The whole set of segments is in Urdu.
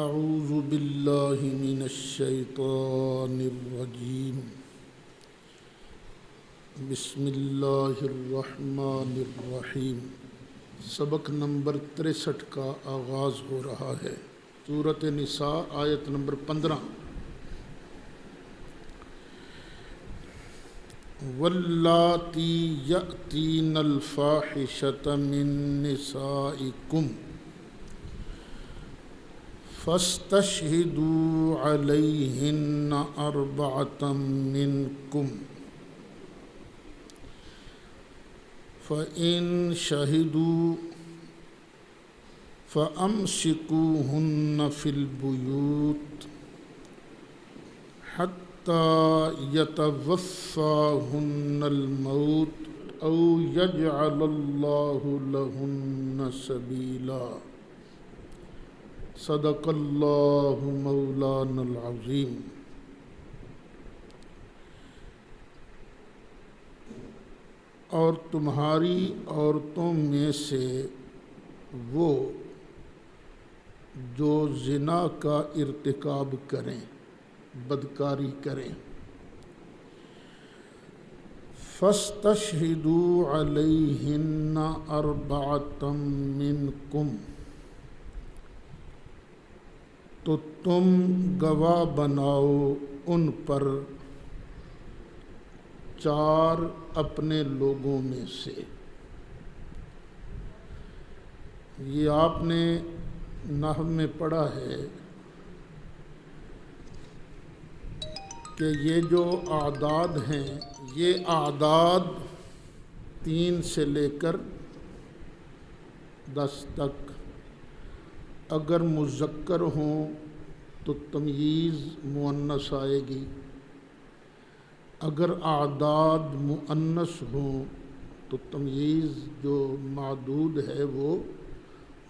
اعوذ باللہ من الشیطان الرجیم بسم اللہ الرحمن الرحیم۔ سبق نمبر 63 کا آغاز ہو رہا ہے۔ سورۃ نساء آیت نمبر 15۔ واللاتی یأتین الفاحشۃ من نسائکم فاستشہدوا علیہن اربعۃ منکم فإن شہدوا فأمسکوہن فی البیوت حتی یتوفاہن الموت او یجعل اللہ لہن سبیلا۔ صدق اللہ مولانا العظیم۔ اور تمہاری عورتوں میں سے وہ جو زنا کا ارتکاب کریں، بدکاری کریں، فاستشہدوا علیہن اربعۃ منکم، تو تم گواہ بناؤ ان پر 4 اپنے لوگوں میں سے۔ یہ آپ نے نحو میں پڑھا ہے کہ یہ جو اعداد ہیں، یہ اعداد 3 سے لے کر 10 تک اگر مذکر ہوں تو تمییز مؤنث آئے گی، اگر اعداد مؤنث ہوں تو تمییز جو معدود ہے وہ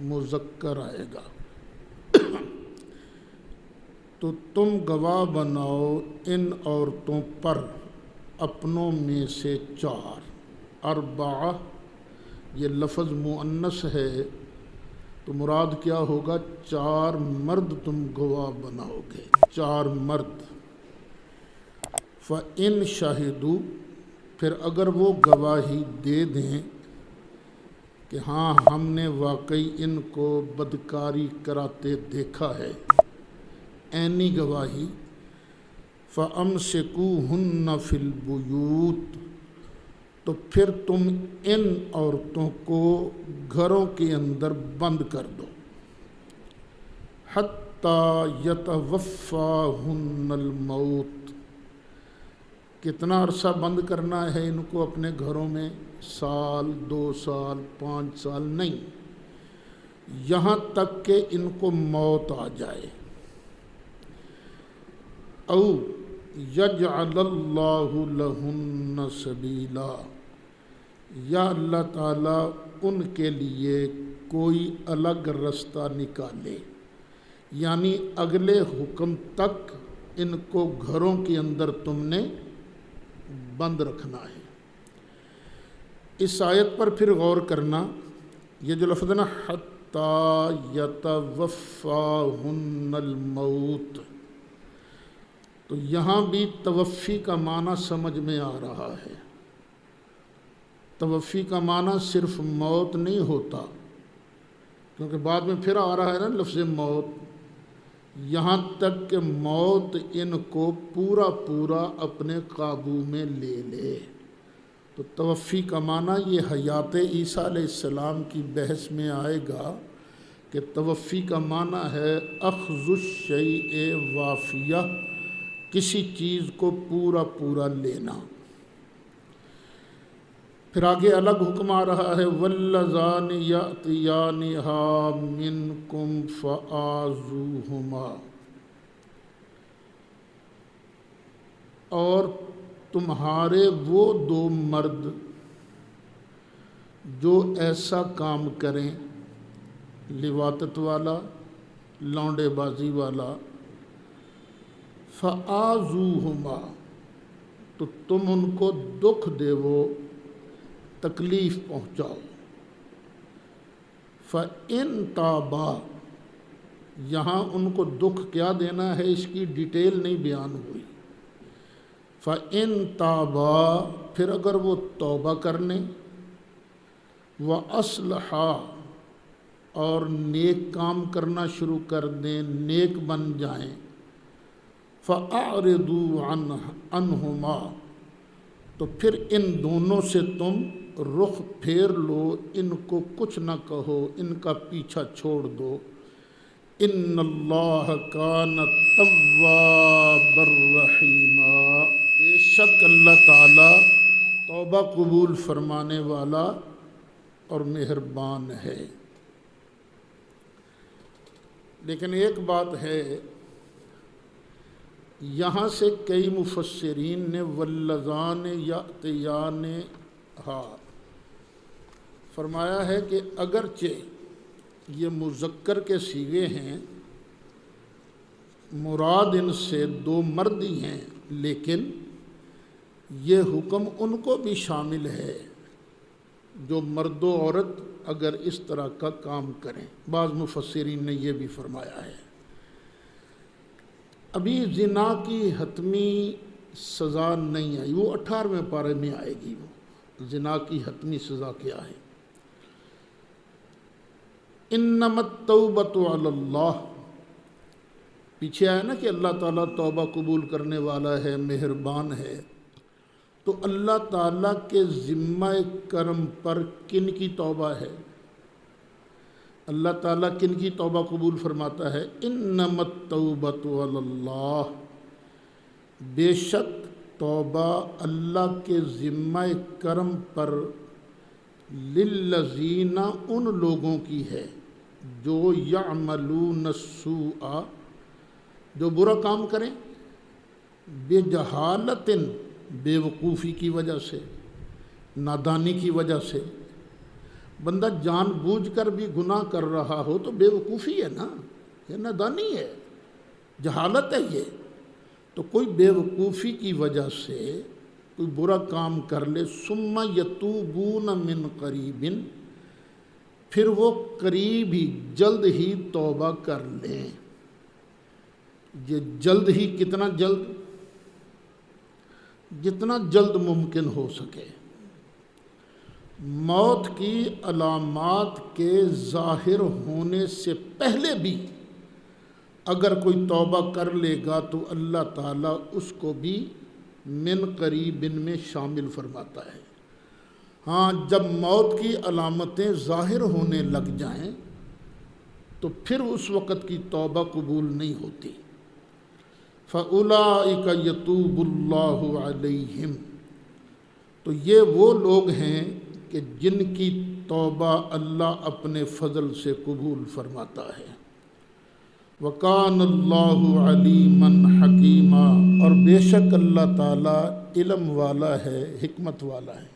مذکر آئے گا۔ تو تم گواہ بناؤ ان عورتوں پر اپنوں میں سے 4۔ اربعہ یہ لفظ مؤنث ہے تو مراد کیا ہوگا؟ 4 مرد تم گواہ بناؤ گے، 4 مرد۔ فَإِن شَهِدُوا، پھر اگر وہ گواہی دے دیں کہ ہاں ہم نے واقعی ان کو بدکاری کراتے دیکھا ہے، عینی گواہی، فَأَمْسِكُوهُنَّ فِي الْبُيُوتِ، تو پھر تم ان عورتوں کو گھروں کے اندر بند کر دو، حَتَّى يَتَوَفَّاهُنَّ الْمَوْتُ، کتنا عرصہ بند کرنا ہے ان کو اپنے گھروں میں؟ 1 سال، 2 سال، 5 سال نہیں، یہاں تک کہ ان کو موت آ جائے۔ او یجعل اللہ لہن سبیلا، یا اللہ تعالیٰ ان کے لیے کوئی الگ رستہ نکالے، یعنی اگلے حکم تک ان کو گھروں کے اندر تم نے بند رکھنا ہے۔ اس آیت پر پھر غور کرنا، یہ جو لفظ ہے نا حتی یتوفاہن الموت، تو یہاں بھی توفی کا معنی سمجھ میں آ رہا ہے۔ توفی کا معنی صرف موت نہیں ہوتا، کیونکہ بعد میں پھر آ رہا ہے نا لفظ موت، یہاں تک کہ موت ان کو پورا اپنے قابو میں لے لے۔ تو توفی کا معنی یہ حیات عیسیٰ علیہ السلام کی بحث میں آئے گا کہ توفی کا معنی ہے اخذ الشیء وافیہ، کسی چیز کو پورا لینا۔ پھر آگے الگ حکم آ رہا ہے واللذان یأتیانہا منکم فآذوہما، اور تمہارے وہ 2 مرد جو ایسا کام کریں، لواطت والا، لونڈے بازی والا، فآذوہما، تو تم ان کو دکھ دیو، تکلیف پہنچاؤ۔ فَإِن تَابَا، یہاں ان کو دکھ کیا دینا ہے اس کی ڈیٹیل نہیں بیان ہوئی۔ فَإِن تَابَا، پھر اگر وہ توبہ کر لیں، وَأَصْلَحَا، اور نیک کام کرنا شروع کر دیں، نیک بن جائیں، فَأَعْرِضُوا عَنْهُمَا، تو پھر ان دونوں سے تم رخ پھیر لو، ان کو کچھ نہ کہو، ان کا پیچھا چھوڑ دو۔ ان اللہ کان توابا رحیما، بے شک اللہ تعالیٰ توبہ قبول فرمانے والا اور مہربان ہے۔ لیکن ایک بات ہے، یہاں سے کئی مفسرین نے واللذان یأتیانہا فرمایا ہے کہ اگرچہ یہ مذکر کے صیغے ہیں، مراد ان سے دو مرد ہی ہیں، لیکن یہ حکم ان کو بھی شامل ہے جو مرد و عورت اگر اس طرح کا کام کریں۔ بعض مفسرین نے یہ بھی فرمایا ہے۔ ابھی زنا کی حتمی سزا نہیں آئی، وہ 18ویں پارے میں آئے گی۔ وہ زنا کی حتمی سزا کیا ہے؟ انما التوبۃ علی اللہ، پیچھے آیا نا کہ اللہ تعالیٰ توبہ قبول کرنے والا ہے، مہربان ہے۔ تو اللہ تعالیٰ کے ذمہ کرم پر کن کی توبہ ہے؟ اللہ تعالیٰ کن کی توبہ قبول فرماتا ہے؟ انما التوبۃ علی اللہ، بے شک توبہ اللہ کے ذمہ کرم پر، للذین، ان لوگوں کی ہے جو یعملون السوء، جو برا کام کریں، بجہالۃ، بے وقوفی کی وجہ سے، نادانی کی وجہ سے۔ بندہ جان بوجھ کر بھی گناہ کر رہا ہو تو بے وقوفی ہے نا، یہ نادانی ہے، جہالت ہے یہ۔ تو کوئی بے وقوفی کی وجہ سے کوئی برا کام کر لے، ثم یتوبون من قریب، پھر وہ قریب ہی، جلد ہی توبہ کر لیں۔ یہ جلد ہی کتنا جلد؟ جتنا جلد ممکن ہو سکے۔ موت کی علامات کے ظاہر ہونے سے پہلے بھی اگر کوئی توبہ کر لے گا تو اللہ تعالیٰ اس کو بھی من قریب میں شامل فرماتا ہے۔ ہاں، جب موت کی علامتیں ظاہر ہونے لگ جائیں تو پھر اس وقت کی توبہ قبول نہیں ہوتی۔ فَأُولَٰئِكَ يَتُوبُ اللَّهُ عَلَيْهِمْ، تو یہ وہ لوگ ہیں کہ جن کی توبہ اللہ اپنے فضل سے قبول فرماتا ہے۔ وَكَانَ اللَّهُ عَلِيمًا حَكِيمًا، اور بے شک اللہ تعالیٰ علم والا ہے، حکمت والا ہے۔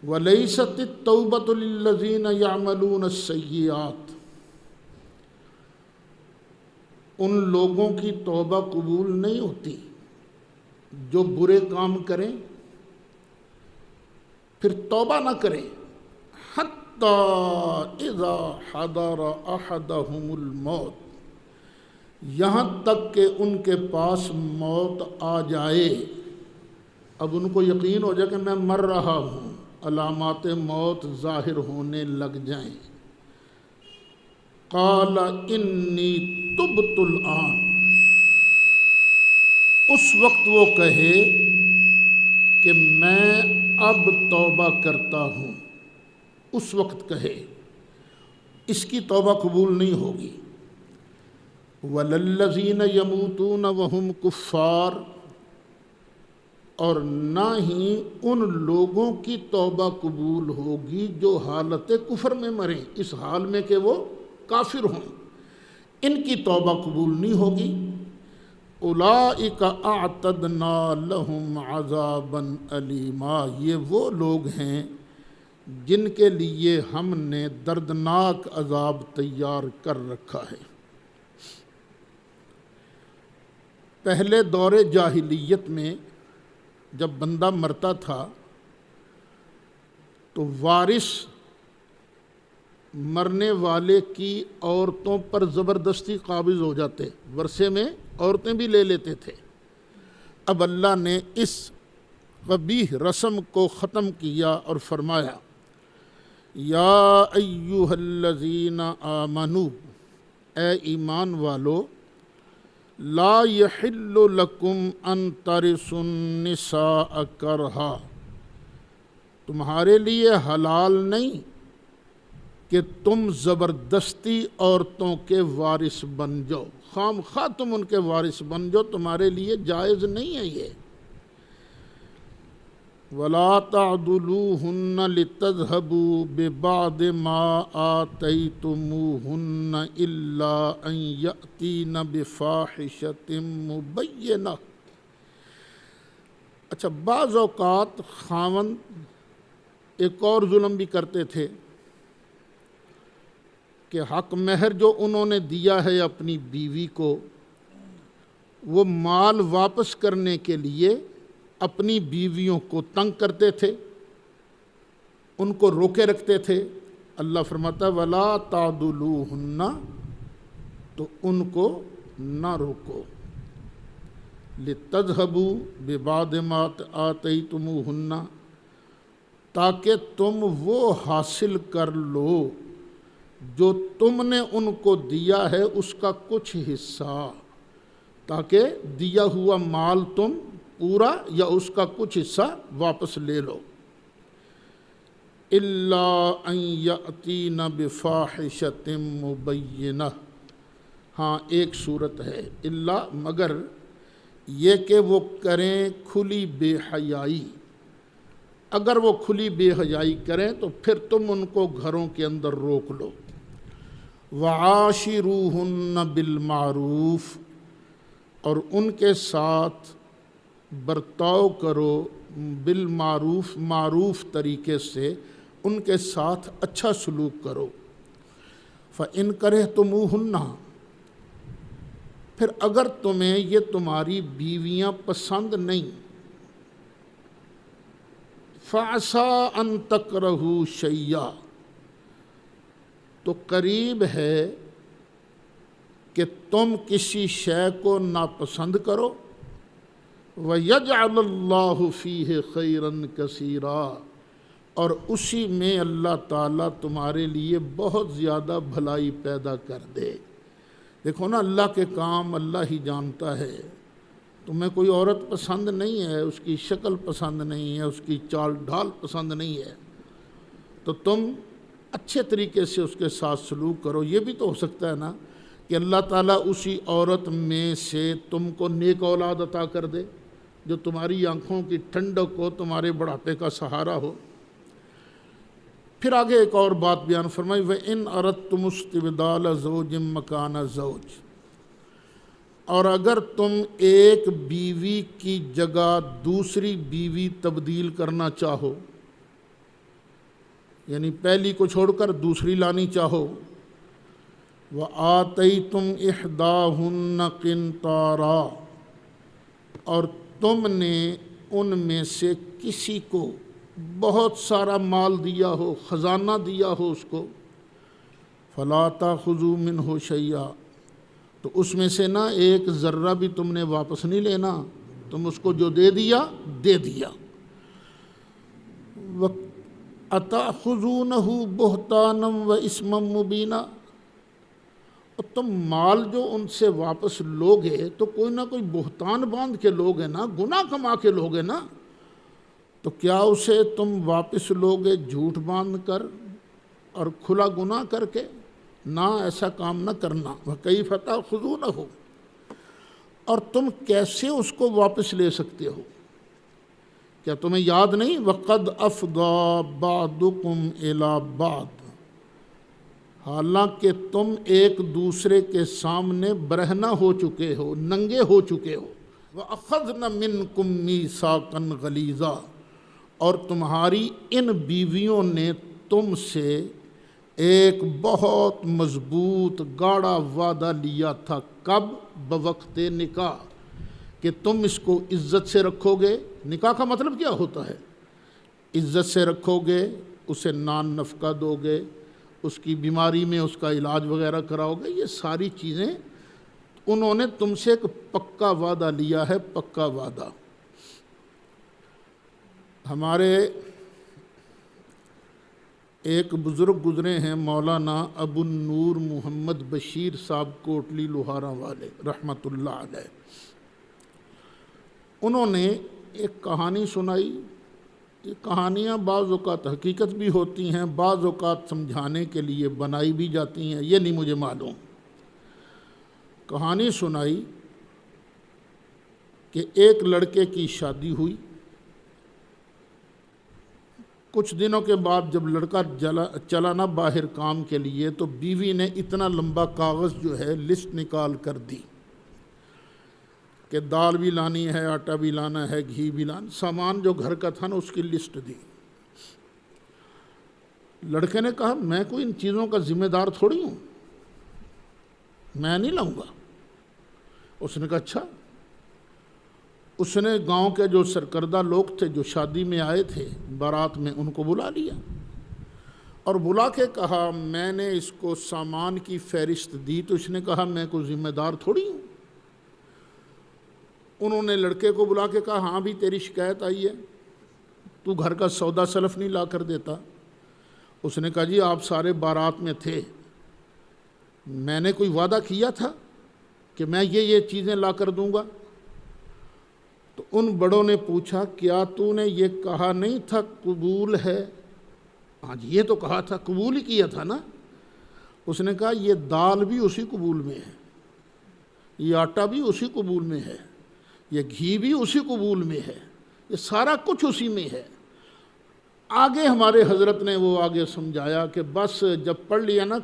وَلَيْسَتِ التَّوْبَةُ لِلَّذِينَ يَعْمَلُونَ السَّيِّئَاتِ، ان لوگوں کی توبہ قبول نہیں ہوتی جو برے کام کریں پھر توبہ نہ کریں، حَتَّى إِذَا حَضَرَ أَحَدَهُمُ الْمَوْتُ، یہاں تک کہ ان کے پاس موت آ جائے۔ اب ان کو یقین ہو جائے کہ میں مر رہا ہوں، علامات موت ظاہر ہونے لگ جائیں۔ قال انی تبت الآن، اس وقت وہ کہے کہ میں اب توبہ کرتا ہوں، اس وقت کہے، اس کی توبہ قبول نہیں ہوگی۔ وَلَلَّذِينَ يَمُوتُونَ وَهُمْ كُفَّارٌ، اور نہ ہی ان لوگوں کی توبہ قبول ہوگی جو حالت کفر میں مریں، اس حال میں کہ وہ کافر ہوں، ان کی توبہ قبول نہیں ہوگی۔ اولئک اعتدنا لہم عذابا علیما، یہ وہ لوگ ہیں جن کے لیے ہم نے دردناک عذاب تیار کر رکھا ہے۔ پہلے دور جاہلیت میں جب بندہ مرتا تھا تو وارث مرنے والے کی عورتوں پر زبردستی قابض ہو جاتے، ورثے میں عورتیں بھی لے لیتے تھے۔ اب اللہ نے اس قبیح رسم کو ختم کیا اور فرمایا یا ایھا الذین آمنو، اے ایمان والو، لا یحل لکم ان ترثوا النساء کرہا، تمہارے لیے حلال نہیں کہ تم زبردستی عورتوں کے وارث بن جاؤ، خام خواہ تم ان کے وارث بن جاؤ، تمہارے لیے جائز نہیں ہے یہ۔ وَلَا تَعْضُلُوهُنَّ لِتَذْهَبُوا بِبَعْضِ مَا آتَيْتُمُوهُنَّ إِلَّا أَن يَأْتِينَ بِفَاحِشَةٍ مُبَيِّنَةٍ۔ اچھا، بعض اوقات خاوند ایک اور ظلم بھی کرتے تھے کہ حق مہر جو انہوں نے دیا ہے اپنی بیوی کو، وہ مال واپس کرنے کے لیے اپنی بیویوں کو تنگ کرتے تھے، ان کو روکے رکھتے تھے۔ اللہ فرماتا ہے وَلَا تَعْضُلُوهُنَّ، تو ان کو نہ روکو، لِتَذْهَبُوا بِبَعْضِ مَا آتَيْتُمُوهُنَّ، تاکہ تم وہ حاصل کر لو جو تم نے ان کو دیا ہے اس کا کچھ حصہ، تاکہ دیا ہوا مال تم پورا یا اس کا کچھ حصہ واپس لے لو۔ الا ان یاتین بفاحشۃ مبینہ، ہاں ایک صورت ہے، الا مگر یہ کہ وہ کریں کھلی بے حیائی، اگر وہ کھلی بے حیائی کریں تو پھر تم ان کو گھروں کے اندر روک لو۔ وعاشروہن بالمعروف، اور ان کے ساتھ برتاؤ کرو بالمعروف، معروف طریقے سے ان کے ساتھ اچھا سلوک کرو۔ فَإِن كَرِهْتُمُوهُنَّ، پھر اگر تمہیں یہ تمہاری بیویاں پسند نہیں، فَعَسَىٰ أَن تَكْرَهُوا شَيْئًا، تو قریب ہے کہ تم کسی شے کو ناپسند کرو، وَيَجْعَلَ اللَّهُ فِيهِ خَيْرًا كَثِيرًا، اور اسی میں اللہ تعالیٰ تمہارے لیے بہت زیادہ بھلائی پیدا کر دے۔ دیکھو نا، اللہ کے کام اللہ ہی جانتا ہے۔ تمہیں کوئی عورت پسند نہیں ہے، اس کی شکل پسند نہیں ہے، اس کی چال ڈھال پسند نہیں ہے، تو تم اچھے طریقے سے اس کے ساتھ سلوک کرو۔ یہ بھی تو ہو سکتا ہے نا کہ اللہ تعالیٰ اسی عورت میں سے تم کو نیک اولاد عطا کر دے جو تمہاری آنکھوں کی ٹھنڈک ہو، تمہارے بڑھاپے کا سہارا ہو۔ پھر آگے ایک اور بات بیان فرمائی، وَإِنْ أَرَدْتُمُ اسْتِبْدَالَ زَوْجٍ مَّكَانَ زَوْجٍ، اور اگر تم ایک بیوی کی جگہ دوسری بیوی تبدیل کرنا چاہو، یعنی پہلی کو چھوڑ کر دوسری لانی چاہو، وَآتَيْتُمْ إِحْدَاهُنَّ قِنْطَارًا، اور تم نے ان میں سے کسی کو بہت سارا مال دیا ہو، خزانہ دیا ہو اس کو، فَلَا تَأْخُذُوا مِنْهُ شَيْئًا، تو اس میں سے نہ ایک ذرہ بھی تم نے واپس نہیں لینا، تم اس کو جو دے دیا دے دیا۔ أَتَأْخُذُونَهُ بُهْتَانًا وَإِثْمًا مُبِينًا، اور تم مال جو ان سے واپس لوگے تو کوئی نہ کوئی بہتان باندھ کے لوگے نا، گناہ کما کے لوگے نا، تو کیا اسے تم واپس لوگے جھوٹ باندھ کر اور کھلا گناہ کر کے؟ نہ، ایسا کام نہ کرنا۔ وَكَيْفَ تَأْخُذُونَهُ، اور تم کیسے اس کو واپس لے سکتے ہو؟ کیا تمہیں یاد نہیں وَقَدْ أَفْضَىٰ بَعْضُكُمْ إِلَىٰ بَعْضٍ، حالانکہ تم ایک دوسرے کے سامنے برہنہ ہو چکے ہو، ننگے ہو چکے ہو۔ وَأَخَذْنَ مِنْكُمْ مِيثَاقًا غَلِيظًا، اور تمہاری ان بیویوں نے تم سے ایک بہت مضبوط گاڑا وعدہ لیا تھا۔ کب؟ بوقت نکاح، کہ تم اس کو عزت سے رکھو گے۔ نکاح کا مطلب کیا ہوتا ہے؟ عزت سے رکھو گے، اسے نان نفقہ دو گے، اس کی بیماری میں اس کا علاج وغیرہ کراؤ گے، یہ ساری چیزیں انہوں نے تم سے ایک پکا وعدہ لیا ہے، پکا وعدہ۔ ہمارے ایک بزرگ گزرے ہیں مولانا ابو النور محمد بشیر صاحب کوٹلی لوہارا والے رحمۃ اللہ علیہ۔ انہوں نے ایک کہانی سنائی۔ یہ کہانیاں بعض اوقات حقیقت بھی ہوتی ہیں، بعض اوقات سمجھانے کے لیے بنائی بھی جاتی ہیں، یہ نہیں مجھے معلوم۔ کہانی سنائی کہ ایک لڑکے کی شادی ہوئی، کچھ دنوں کے بعد جب لڑکا چلا نا باہر کام کے لیے، تو بیوی نے اتنا لمبا کاغذ جو ہے لسٹ نکال کر دی کہ دال بھی لانی ہے، آٹا بھی لانا ہے، گھی بھی لانا، سامان جو گھر کا تھا نا اس کی لسٹ دی۔ لڑکے نے کہا میں کوئی ان چیزوں کا ذمہ دار تھوڑی ہوں، میں نہیں لاؤں گا۔ اس نے کہا اچھا۔ اس نے گاؤں کے جو سرکردہ لوگ تھے جو شادی میں آئے تھے بارات میں، ان کو بلا لیا اور بلا کے کہا میں نے اس کو سامان کی فہرست دی، تو اس نے کہا میں کوئی ذمہ دار تھوڑی ہوں۔ انہوں نے لڑکے کو بلا کے کہا ہاں بھی تیری شکایت آئی ہے، تو گھر کا سودا سلف نہیں لا کر دیتا۔ اس نے کہا جی آپ سارے بارات میں تھے، میں نے کوئی وعدہ کیا تھا کہ میں یہ چیزیں لا کر دوں گا؟ تو ان بڑوں نے پوچھا کیا تو نے یہ کہا نہیں تھا قبول ہے؟ ہاں جی یہ تو کہا تھا، قبول ہی کیا تھا نا۔ اس نے کہا یہ دال بھی اسی قبول میں ہے، یہ آٹا بھی اسی قبول میں ہے، یہ گھی بھی اسی قبول میں ہے، یہ سارا کچھ اسی میں ہے۔ آگے ہمارے حضرت نے وہ آگے سمجھایا کہ بس جب پڑھ لیا نا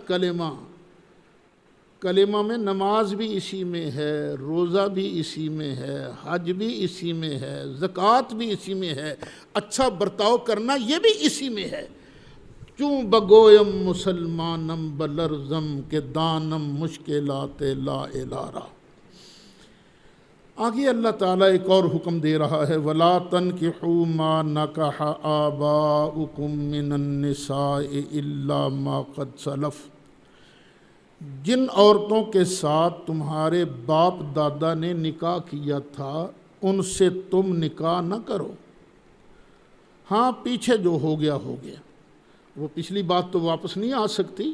کلمہ میں نماز بھی اسی میں ہے، روزہ بھی اسی میں ہے، حج بھی اسی میں ہے، زکوٰۃ بھی اسی میں ہے، اچھا برتاؤ کرنا یہ بھی اسی میں ہے۔ چوں بگویم مسلمانم بلرزم کے دانم مشکلات لا الارا۔ آگے اللہ تعالیٰ ایک اور حکم دے رہا ہے وَلَا تَنْكِحُوا مَا نَكَحَ آبَاؤُكُم مِّنَ النِّسَاءِ إِلَّا مَا قَدْ سَلَفَ۔ جن عورتوں کے ساتھ تمہارے باپ دادا نے نکاح کیا تھا ان سے تم نکاح نہ کرو، ہاں پیچھے جو ہو گیا ہو گیا، وہ پچھلی بات تو واپس نہیں آ سکتی،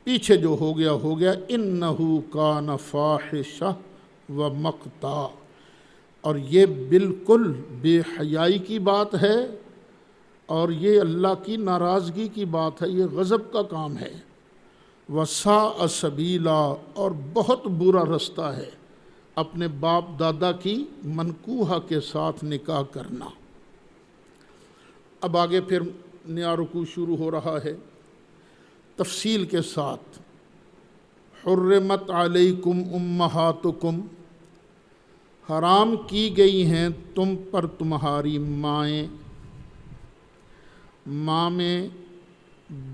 پیچھے جو ہو گیا ہو گیا۔ إِنَّهُ كَانَ فَاحِشَةً وَمَقْتًا، اور یہ بالکل بے حیائی کی بات ہے اور یہ اللہ کی ناراضگی کی بات ہے، یہ غضب کا کام ہے۔ وَسَاءَ سَبِيلًا، اور بہت برا رستہ ہے اپنے باپ دادا کی منکوحہ کے ساتھ نکاح کرنا۔ اب آگے پھر نیا رکوع شروع ہو رہا ہے تفصیل کے ساتھ۔ حرمت علیکم امہاتکم، حرام کی گئی ہیں تم پر تمہاری مائیں، مامیں،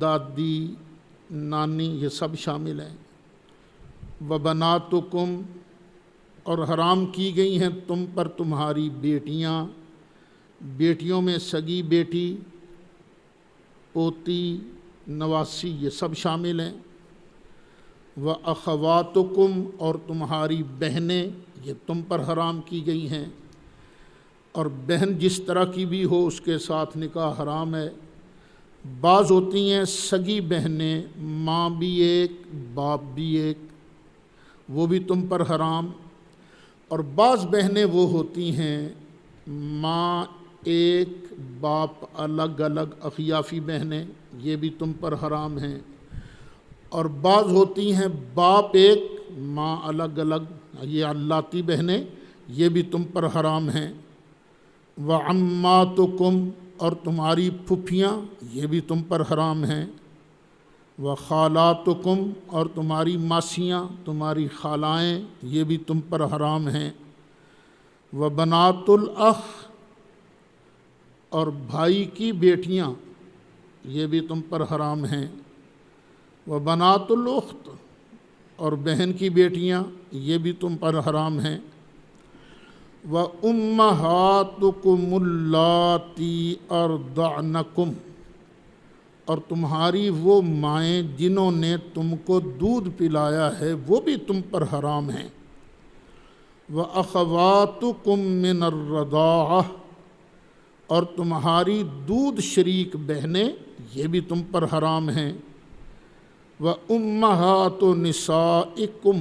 دادی، نانی، یہ سب شامل ہیں۔ وبناتکم، اور حرام کی گئی ہیں تم پر تمہاری بیٹیاں، بیٹیوں میں سگی بیٹی، پوتی، نواسی، یہ سب شامل ہیں۔ وَأَخَوَاتُكُمْ، اور تمہاری بہنیں، یہ تم پر حرام کی گئی ہیں، اور بہن جس طرح کی بھی ہو اس کے ساتھ نکاح حرام ہے۔ بعض ہوتی ہیں سگی بہنیں، ماں بھی ایک باپ بھی ایک، وہ بھی تم پر حرام، اور بعض بہنیں وہ ہوتی ہیں ماں ایک باپ الگ الگ، اخیافی بہنیں، یہ بھی تم پر حرام ہیں، اور بعض ہوتی ہیں باپ ایک ماں الگ الگ، یہ علاتی بہنیں، یہ بھی تم پر حرام ہیں۔ وعماتکم، اور تمہاری پھپھیاں، یہ بھی تم پر حرام ہیں۔ وخالاتکم، اور تمہاری ماسیاں، تمہاری خالائیں، یہ بھی تم پر حرام ہیں۔ وبنات الاخ، اور بھائی کی بیٹیاں، یہ بھی تم پر حرام ہیں۔ وبنات الاخت، اور بہن کی بیٹیاں، یہ بھی تم پر حرام ہیں۔ وَأُمَّهَاتُكُمُ اللَّاتِي أَرْضَعْنَكُمْ، اور تمہاری وہ مائیں جنہوں نے تم کو دودھ پلایا ہے وہ بھی تم پر حرام ہیں۔ وَأَخَوَاتُكُم مِّنَ الرَّضَاعَةِ، اور تمہاری دودھ شریک بہنیں یہ بھی تم پر حرام ہیں۔ وَأُمَّهَاتُ نِسَائِكُمْ،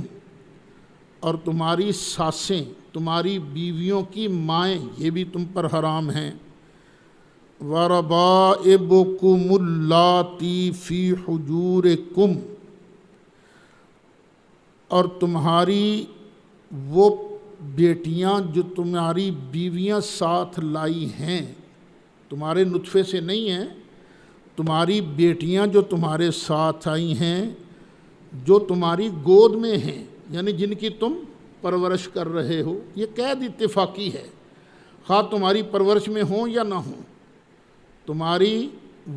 اور تمہاری ساسیں، تمہاری بیویوں کی مائیں یہ بھی تم پر حرام ہیں۔ وَرَبَائِبُكُمُ اللَّاتِي فِي حُجُورِكُمْ، اور تمہاری وہ بیٹیاں جو تمہاری بیویاں ساتھ لائی ہیں، تمہارے نطفے سے نہیں ہیں، تمہاری بیٹیاں جو تمہارے ساتھ آئی ہیں، جو تمہاری گود میں ہیں، یعنی جن کی تم پرورش کر رہے ہو۔ یہ قید اتفاقی ہے، خواہ تمہاری پرورش میں ہوں یا نہ ہوں، تمہاری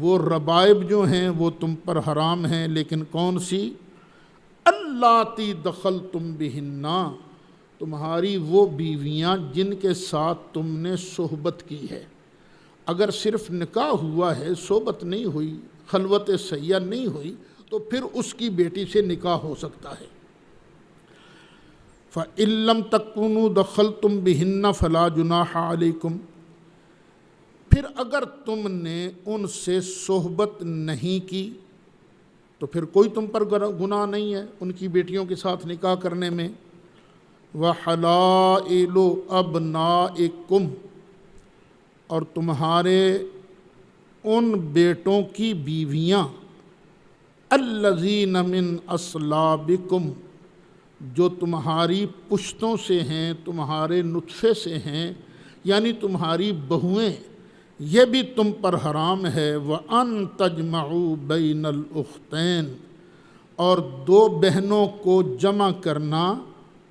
وہ ربائب جو ہیں وہ تم پر حرام ہیں۔ لیکن کون سی؟ اللاتی دخلتم بہن، تمہاری وہ بیویاں جن کے ساتھ تم نے صحبت کی ہے۔ اگر صرف نکاح ہوا ہے، صحبت نہیں ہوئی، خلوت سیہ نہیں ہوئی، تو پھر اس کی بیٹی سے نکاح ہو سکتا ہے۔ فَإِن لَّمْ تَكُونُوا دَخَلْتُمْ بِهِنَّ فَلَا جُنَاحَ عَلَيْكُمْ، پھر اگر تم نے ان سے صحبت نہیں کی تو پھر کوئی تم پر گناہ نہیں ہے ان کی بیٹیوں کے ساتھ نکاح کرنے میں۔ وَحَلَائِلُ أَبْنَائِكُمْ، اور تمہارے ان بیٹوں کی بیویاں، الَّذِينَ مِنْ أَصْلَابِكُمْ، جو تمہاری پشتوں سے ہیں، تمہارے نطفے سے ہیں، یعنی تمہاری بہویں، یہ بھی تم پر حرام ہے۔ وَأَن تَجْمَعُوا بَيْنَ الْأُخْتَيْنِ، اور دو بہنوں کو جمع کرنا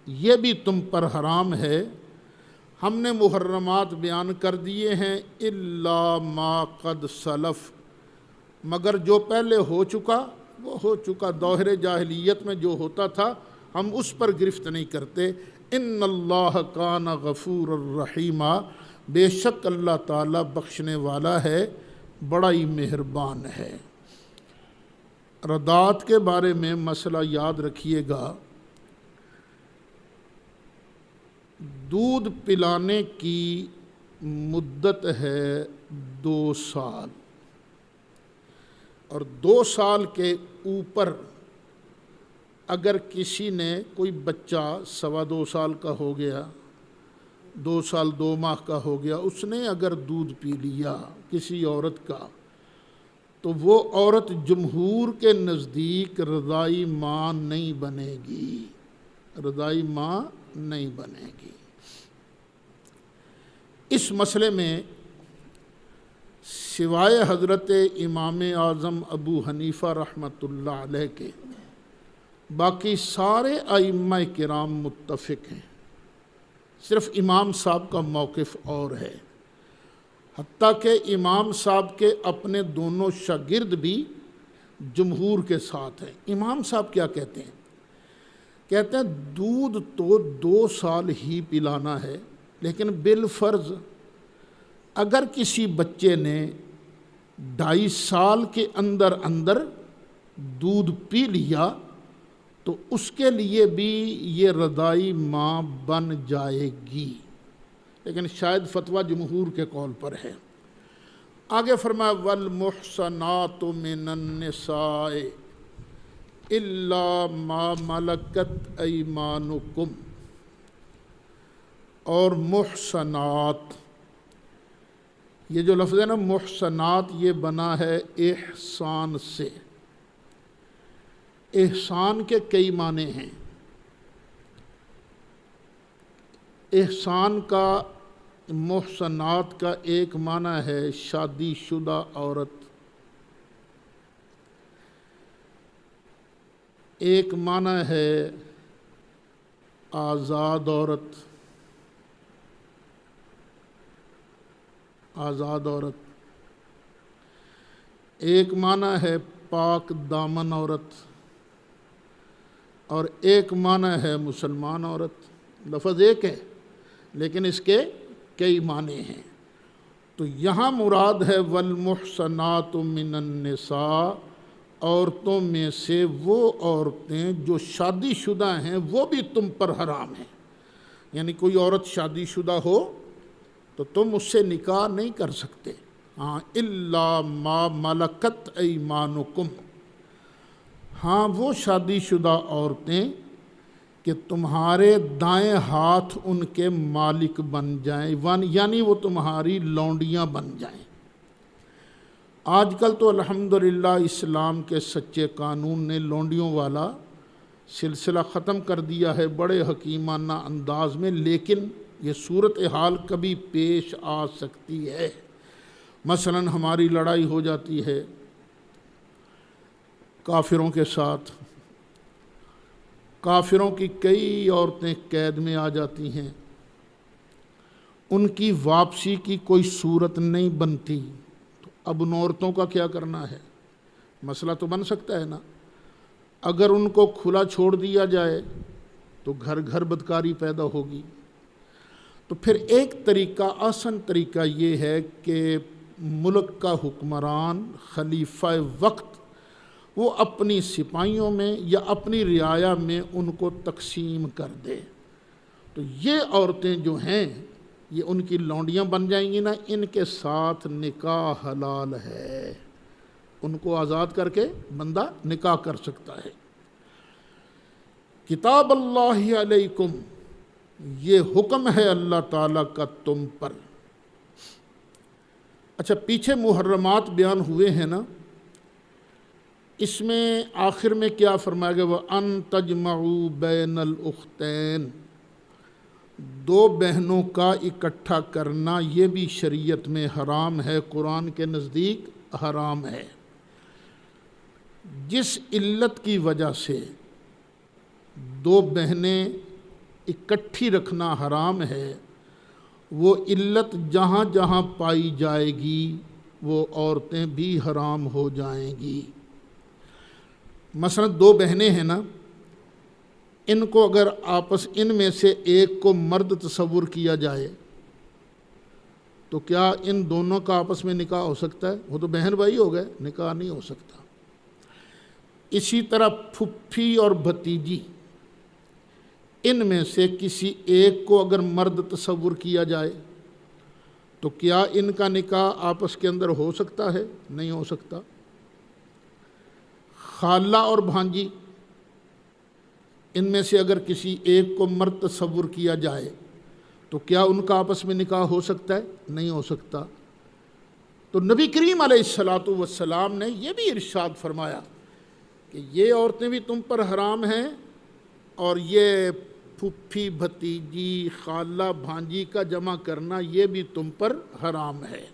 یہ بھی تم پر حرام ہے۔ ہم نے محرمات بیان کر دیے ہیں، إِلَّا مَا قَدْ سَلَف، مگر جو پہلے ہو چکا وہ ہو چکا، دور جاہلیت میں جو ہوتا تھا ہم اس پر گرفت نہیں کرتے۔ إِنَّ اللَّهَ كَانَ غَفُورًا رَحِيمًا، بے شک اللہ تعالیٰ بخشنے والا ہے، بڑا ہی مہربان ہے۔ رضاعت کے بارے میں مسئلہ یاد رکھیے گا، دودھ پلانے کی مدت ہے 2 سال، اور 2 سال کے اوپر اگر کسی نے کوئی بچہ 2.25 سال کا ہو گیا، 2 سال 2 ماہ کا ہو گیا، اس نے اگر دودھ پی لیا کسی عورت کا، تو وہ عورت جمہور کے نزدیک رضاعی ماں نہیں بنے گی، رضاعی ماں نہیں بنے گی۔ اس مسئلے میں سوائے حضرت امام اعظم ابو حنیفہ رحمۃ اللہ علیہ کے باقی سارے ائمہ کرام متفق ہیں، صرف امام صاحب کا موقف اور ہے، حتیٰ کہ امام صاحب کے اپنے دونوں شاگرد بھی جمہور کے ساتھ ہیں۔ امام صاحب کیا کہتے ہیں؟ کہتے ہیں دودھ تو 2 سال ہی پلانا ہے، لیکن بالفرض اگر کسی بچے نے 2.5 سال کے اندر اندر دودھ پی لیا تو اس کے لیے بھی یہ رضاعی ماں بن جائے گی، لیکن شاید فتویٰ جمہور کے قول پر ہے۔ آگے فرمایا والمحصنات من النساء الا ما ملکت ایمانکم، اور محصنات، یہ جو لفظ ہے نا محصنات، یہ بنا ہے احسان سے۔ احسان کے کئی معنی ہیں۔ احسان کا، محصنات کا ایک معنی ہے شادی شدہ عورت، ایک معنی ہے آزاد عورت، آزاد عورت، ایک معنی ہے پاک دامن عورت، اور ایک معنی ہے مسلمان عورت۔ لفظ ایک ہے لیکن اس کے کئی معنی ہیں۔ تو یہاں مراد ہے والمحصنات من النساء، عورتوں میں سے وہ عورتیں جو شادی شدہ ہیں وہ بھی تم پر حرام ہیں. یعنی کوئی عورت شادی شدہ ہو تو تم اس سے نکاح نہیں کر سکتے. ہاں الا ما ملکت ایمانکم، ہاں وہ شادی شدہ عورتیں کہ تمہارے دائیں ہاتھ ان کے مالک بن جائیں، یعنی وہ تمہاری لونڈیاں بن جائیں. آج کل تو الحمدللہ اسلام کے سچے قانون نے لونڈیوں والا سلسلہ ختم کر دیا ہے بڑے حکیمانہ انداز میں، لیکن یہ صورتحال کبھی پیش آ سکتی ہے. مثلا ہماری لڑائی ہو جاتی ہے کافروں کے ساتھ، کافروں کی کئی عورتیں قید میں آ جاتی ہیں، ان کی واپسی کی کوئی صورت نہیں بنتی، تو اب ان عورتوں کا کیا کرنا ہے؟ مسئلہ تو بن سکتا ہے نا. اگر ان کو کھلا چھوڑ دیا جائے تو گھر گھر بدکاری پیدا ہوگی. تو پھر ایک طریقہ، آسان طریقہ یہ ہے کہ ملک کا حکمران خلیفہ وقت وہ اپنی سپاہیوں میں یا اپنی رعایا میں ان کو تقسیم کر دے. تو یہ عورتیں جو ہیں یہ ان کی لونڈیاں بن جائیں گی نا، ان کے ساتھ نکاح حلال ہے، ان کو آزاد کر کے بندہ نکاح کر سکتا ہے. کتاب اللہ علیکم، یہ حکم ہے اللہ تعالیٰ کا تم پر. اچھا، پیچھے محرمات بیان ہوئے ہیں نا، اس میں آخر میں کیا فرمایا گیا؟ وَأَن تَجْمَعُوا بَيْنَ الْأُخْتَيْنِ، دو بہنوں کا اکٹھا کرنا یہ بھی شریعت میں حرام ہے، قرآن کے نزدیک حرام ہے. جس علت کی وجہ سے دو بہنیں اکٹھی رکھنا حرام ہے، وہ علت جہاں جہاں پائی جائے گی وہ عورتیں بھی حرام ہو جائیں گی. مثلا دو بہنیں ہیں نا، ان کو اگر ان میں سے ایک کو مرد تصور کیا جائے تو کیا ان دونوں کا آپس میں نکاح ہو سکتا ہے؟ وہ تو بہن بھائی ہو گئے، نکاح نہیں ہو سکتا. اسی طرح پھپھی اور بھتیجی، ان میں سے کسی ایک کو اگر مرد تصور کیا جائے تو کیا ان کا نکاح آپس کے اندر ہو سکتا ہے؟ نہیں ہو سکتا. خالہ اور بھانجی، ان میں سے اگر کسی ایک کو مرد تصور کیا جائے تو کیا ان کا آپس میں نکاح ہو سکتا ہے؟ نہیں ہو سکتا. تو نبی کریم علیہ الصلاۃ والسلام نے یہ بھی ارشاد فرمایا کہ یہ عورتیں بھی تم پر حرام ہیں، اور یہ پھپھی بھتیجی خالہ بھانجی کا جمع کرنا یہ بھی تم پر حرام ہے.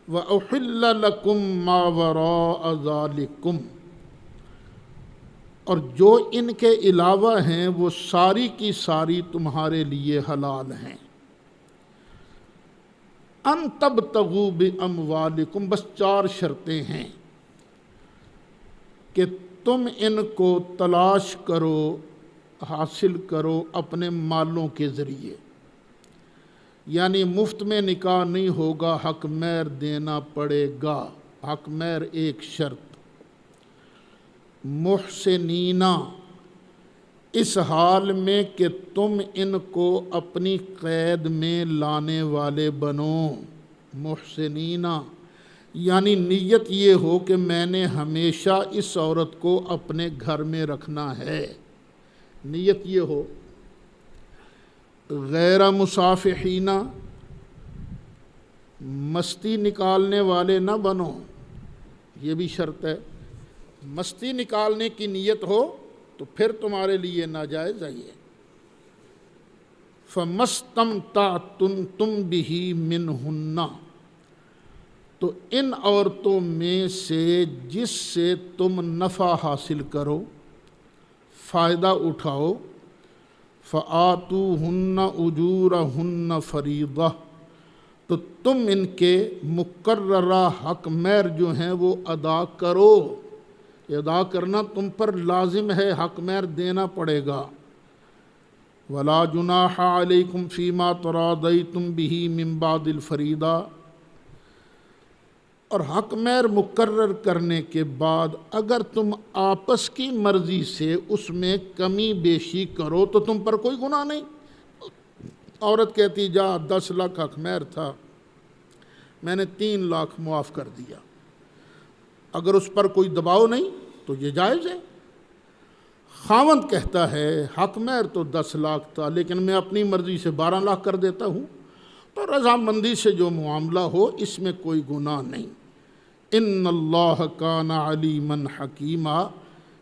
وَأُحِلَّ لَكُم مَّا وَرَاءَ ذَلِكُمْ، اور جو ان کے علاوہ ہیں وہ ساری کی ساری تمہارے لیے حلال ہیں. ان تبتغوا باموالکم، بس 4 شرطیں ہیں کہ تم ان کو تلاش کرو، حاصل کرو اپنے مالوں کے ذریعے. یعنی مفت میں نکاح نہیں ہوگا، حق مہر دینا پڑے گا. حق مہر ایک شرط. محسنینا، اس حال میں کہ تم ان کو اپنی قید میں لانے والے بنو. محسنینا یعنی نیت یہ ہو کہ میں نے ہمیشہ اس عورت کو اپنے گھر میں رکھنا ہے، نیت یہ ہو. غیر مصافحین، مستی نکالنے والے نہ بنو، یہ بھی شرط ہے. مستی نکالنے کی نیت ہو تو پھر تمہارے لیے ناجائز ہے یہ. فَمَسْتَمْتَعْتُمْ بِهِ مِنْهُنَّ، تو ان عورتوں میں سے جس سے تم نفع حاصل کرو، فائدہ اٹھاؤ. فَآتُوهُنَّ أُجُورَهُنَّ فَرِيضَةً، تو تم ان کے مقررہ حق مہر جو ہیں وہ ادا کرو. ادا کرنا تم پر لازم ہے، حق مہر دینا پڑے گا. وَلَا جُنَاحَ عَلَيْكُمْ فِي مَا تَرَاضَيْتُمْ بِهِ مِنْ بَعْدِ الْفَرِيضَةِ، اور حق مہر مقرر کرنے کے بعد اگر تم آپس کی مرضی سے اس میں کمی بیشی کرو تو تم پر کوئی گناہ نہیں۔ عورت کہتی جا 10 لاکھ حق مہر تھا، میں نے 3 لاکھ معاف کر دیا، اگر اس پر کوئی دباؤ نہیں تو یہ جائز ہے۔ خاوند کہتا ہے حق مہر تو 10 لاکھ تھا لیکن میں اپنی مرضی سے 12 لاکھ کر دیتا ہوں، تو رضامندی سے جو معاملہ ہو اس میں کوئی گناہ نہیں۔ ان اللہ کان علیما حکیما،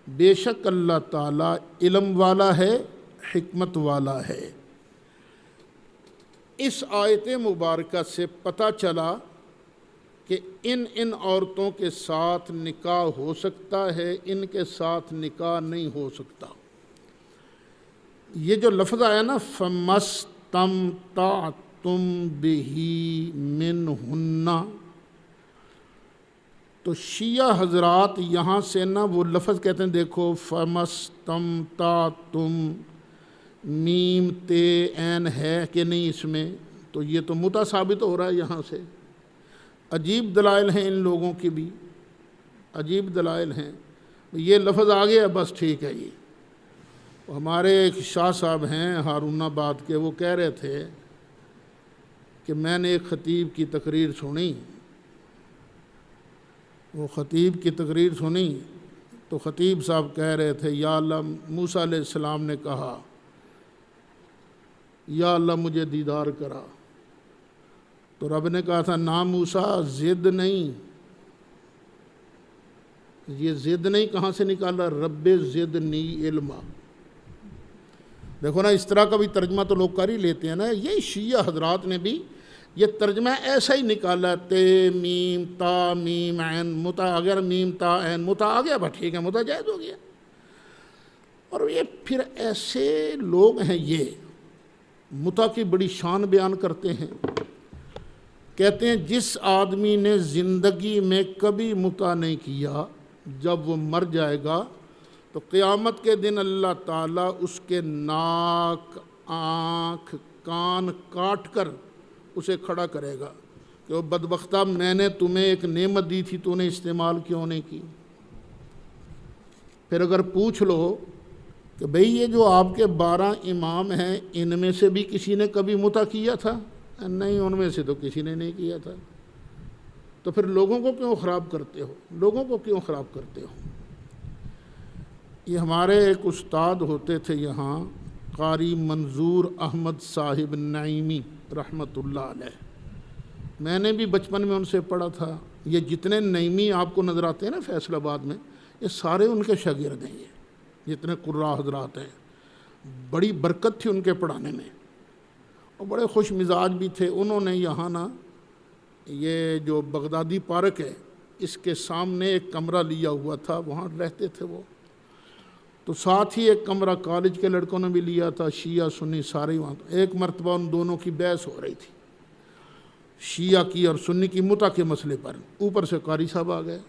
بے شک اللہ تعالیٰ علم والا ہے، حکمت والا ہے۔ اس آیت مبارکہ سے پتہ چلا کہ ان عورتوں کے ساتھ نکاح ہو سکتا ہے، ان کے ساتھ نکاح نہیں ہو سکتا۔ یہ جو لفظ آیا نا فَمَسْتَمْتَعْتُمْ بِهِ مِنْهُنَّ، تو شیعہ حضرات یہاں سے نا وہ لفظ کہتے ہیں، دیکھو فَمَسْتَمْتَعْتُمْ، میم تے عین ہے کہ نہیں اس میں، تو یہ تو متع ثابت ہو رہا ہے یہاں سے۔ عجیب دلائل ہیں ان لوگوں کی بھی، عجیب دلائل ہیں۔ یہ لفظ آ گیا بس ٹھیک ہے یہ۔ ہمارے ایک شاہ صاحب ہیں ہارون آباد کے، وہ کہہ رہے تھے کہ میں نے ایک خطیب کی تقریر سنی، وہ خطیب کی تقریر سنی تو خطیب صاحب کہہ رہے تھے یا اللہ، موسیٰ علیہ السلام نے کہا یا اللہ مجھے دیدار کرا، تو رب نے کہا تھا نا موسیٰ ضد نہیں، یہ ضد نہیں کہاں سے نکالا، رب زدنی علما۔ دیکھو نا اس طرح کا بھی ترجمہ تو لوگ کر ہی لیتے ہیں نا، یہ شیعہ حضرات نے بھی یہ ترجمہ ایسا ہی نکالا، تے میم تا میم عین متا، اگر میم تا عین متا آ گیا بس ٹھیک ہے، متا جائز ہو گیا۔ اور یہ پھر ایسے لوگ ہیں، یہ متا کی بڑی شان بیان کرتے ہیں، کہتے ہیں جس آدمی نے زندگی میں کبھی متا نہیں کیا، جب وہ مر جائے گا تو قیامت کے دن اللہ تعالیٰ اس کے ناک، آنکھ، کان کاٹ کر اسے کھڑا کرے گا کہ وہ بدبختہ، میں نے تمہیں ایک نعمت دی تھی تو نے استعمال کیوں نہیں کی۔ پھر اگر پوچھ لو کہ بھئی یہ جو آپ کے 12 امام ہیں ان میں سے بھی کسی نے کبھی متا کیا تھا؟ نہیں، ان میں سے تو کسی نے نہیں کیا تھا۔ تو پھر لوگوں کو کیوں خراب کرتے ہو، لوگوں کو کیوں خراب کرتے ہو؟ یہ ہمارے ایک استاد ہوتے تھے یہاں، قاری منظور احمد صاحب نعیمی رحمۃ اللہ علیہ، میں نے بھی بچپن میں ان سے پڑھا تھا۔ یہ جتنے نعیمی آپ کو نظر آتے ہیں نا فیصل آباد میں، یہ سارے ان کے شاگرد ہیں، یہ جتنے قراء حضرات ہیں، بڑی برکت تھی ان کے پڑھانے میں، اور بڑے خوش مزاج بھی تھے۔ انہوں نے یہاں نا یہ جو بغدادی پارک ہے اس کے سامنے ایک کمرہ لیا ہوا تھا، وہاں رہتے تھے وہ، تو ساتھ ہی ایک کمرہ کالج کے لڑکوں نے بھی لیا تھا، شیعہ سنی سارے وہاں۔ ایک مرتبہ ان دونوں کی بحث ہو رہی تھی، شیعہ کی اور سنی کی متا کے مسئلے پر، اوپر سے قاری صاحب آ گئے،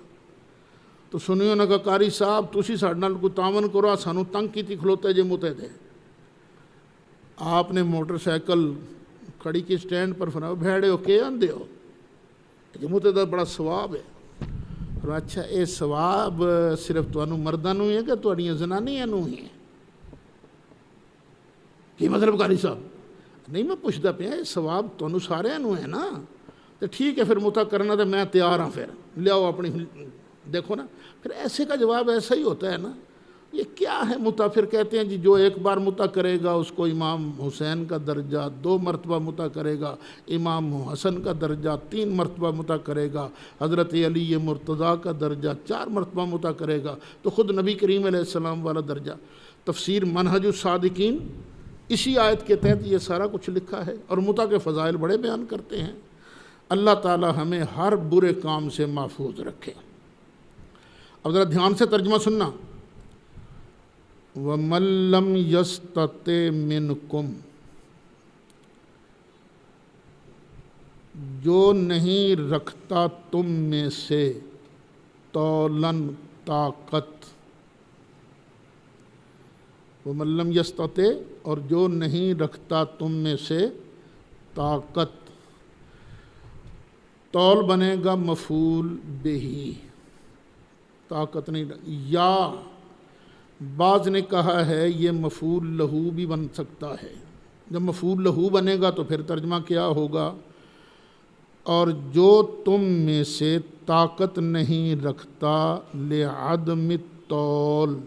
تو سنیوں نے کہا قاری صاحب تسی ساڈے نال کوئی تعاون کرو، سانو تنگ کیتی کھلوتے جے متے دے۔ آپ نے موٹر سائیکل کھڑی کی سٹینڈ پر فرمایا بھیڑے ہو کے آندے ہو، یہ متے دا بڑا ثواب ہے۔ اچھا یہ ثواب صرف تانوں مرداں نوں ہی ہے کہ تہاڈیاں زنانیاں نوں ہی ہے؟ کی مطلب قاری صاحب؟ نہیں میں پوچھدا پیا یہ ثواب تانوں سارے نوں ہے نا، تو ٹھیک ہے پھر متا کرنا تو میں تیار ہاں، پھر لیاؤ اپنی، دیکھو نا پھر ایسے کا جواب ایسا ہی ہوتا ہے نا۔ یہ کیا ہے متا؟ پھر کہتے ہیں جی جو ایک بار متا کرے گا اس کو امام حسین کا درجہ، 2 مرتبہ متا کرے گا امام حسن کا درجہ، 3 مرتبہ متا کرے گا حضرت علی مرتضیٰ کا درجہ، 4 مرتبہ متا کرے گا تو خود نبی کریم علیہ السلام والا درجہ۔ تفسیر منہج الصادقین اسی آیت کے تحت یہ سارا کچھ لکھا ہے، اور متا کے فضائل بڑے بیان کرتے ہیں۔ اللہ تعالی ہمیں ہر برے کام سے محفوظ رکھے۔ اب ذرا دھیان سے ترجمہ سننا، وَمَن لَّمْ يَسْتَطِعْ مِنْكُمْ، جو نہیں رکھتا تم میں سے طولاً طاقت، وَمَن لَّمْ يَسْتَطِعْ، اور جو نہیں رکھتا تم میں سے طاقت، تول بنے گا مفعول بہی، طاقت نہیں، یا بعض نے کہا ہے یہ مفعول لہو بھی بن سکتا ہے۔ جب مفعول لہو بنے گا تو پھر ترجمہ کیا ہوگا؟ اور جو تم میں سے طاقت نہیں رکھتا لعدم الطول،